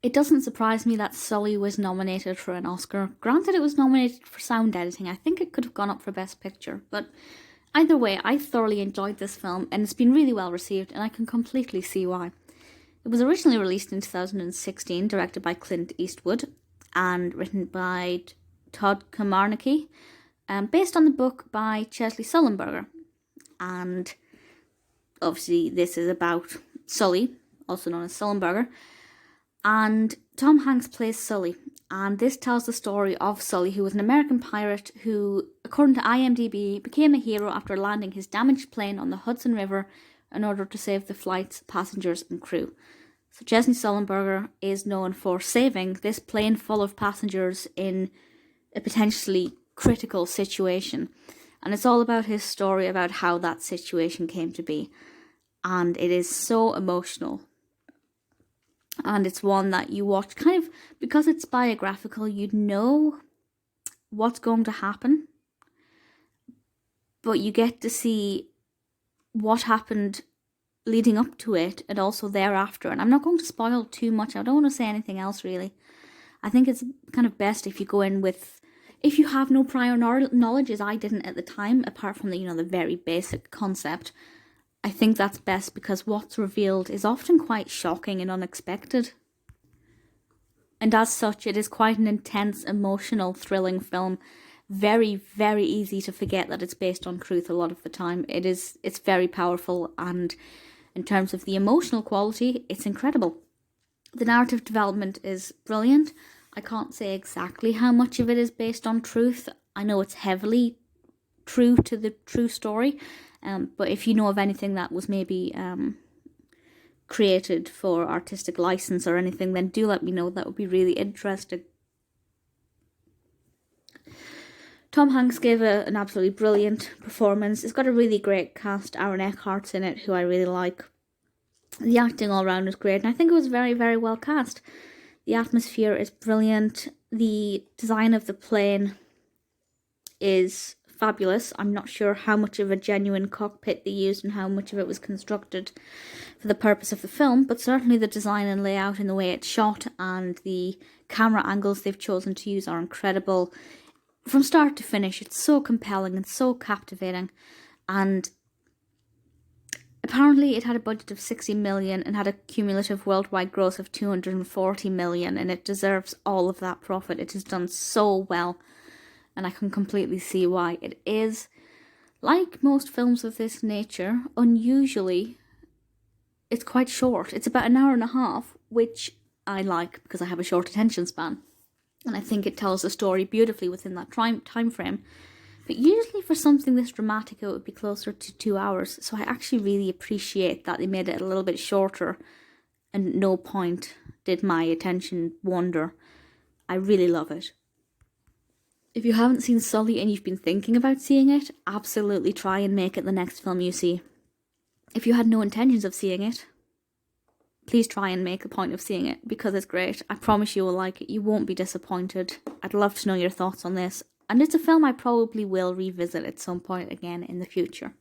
It doesn't surprise me that Sully was nominated for an Oscar. Granted, it was nominated for sound editing. I think it could have gone up for Best Picture. But either way, I thoroughly enjoyed this film, and it's been really well received, and I can completely see why. It was originally released in 2016, directed by Clint Eastwood, and written by Todd Komarnicki, based on the book by Chesley Sullenberger. And obviously this is about Sully, also known as Sullenberger, and Tom Hanks plays Sully. And this tells the story of Sully, who was an American pirate who, according to IMDb, became a hero after landing his damaged plane on the Hudson River in order to save the flight's passengers and crew. So Chesley Sullenberger is known for saving this plane full of passengers in a potentially critical situation. And it's all about his story about how that situation came to be. And it is so emotional. And it's one that you watch kind of, because it's biographical, you know what's going to happen. But you get to see what happened leading up to it and also thereafter. And I'm not going to spoil too much. I don't want to say anything else really. I think it's kind of best if you go in with, if you have no prior knowledge, as I didn't at the time, apart from the, the very basic concept. I think that's best because what's revealed is often quite shocking and unexpected. And as such, it is quite an intense, emotional, thrilling film. Very, very easy to forget that it's based on truth a lot of the time. It's very powerful, and in terms of the emotional quality, it's incredible. The narrative development is brilliant. I can't say exactly how much of it is based on truth. I know it's heavily true to the true story. But if you know of anything that was maybe created for artistic license or anything, then do let me know. That would be really interesting. Tom Hanks gave an absolutely brilliant performance. It's got a really great cast. Aaron Eckhart's in it, who I really like. The acting all around is great, and I think it was very, very well cast. The atmosphere is brilliant. The design of the plane is fabulous. I'm not sure how much of a genuine cockpit they used and how much of it was constructed for the purpose of the film, but certainly the design and layout and the way it's shot and the camera angles they've chosen to use are incredible. From start to finish, it's so compelling and so captivating. And apparently it had a budget of 60 million and had a cumulative worldwide gross of 240 million, and it deserves all of that profit. It has done so well. And I can completely see why. It is, like most films of this nature, unusually, it's quite short. It's about an hour and a half, which I like because I have a short attention span. And I think it tells the story beautifully within that time frame. But usually for something this dramatic, it would be closer to 2 hours. So I actually really appreciate that they made it a little bit shorter. And at no point did my attention wander. I really love it. If you haven't seen Sully and you've been thinking about seeing it, absolutely try and make it the next film you see. If you had no intentions of seeing it, please try and make a point of seeing it because it's great. I promise you will like it. You won't be disappointed. I'd love to know your thoughts on this. And it's a film I probably will revisit at some point again in the future.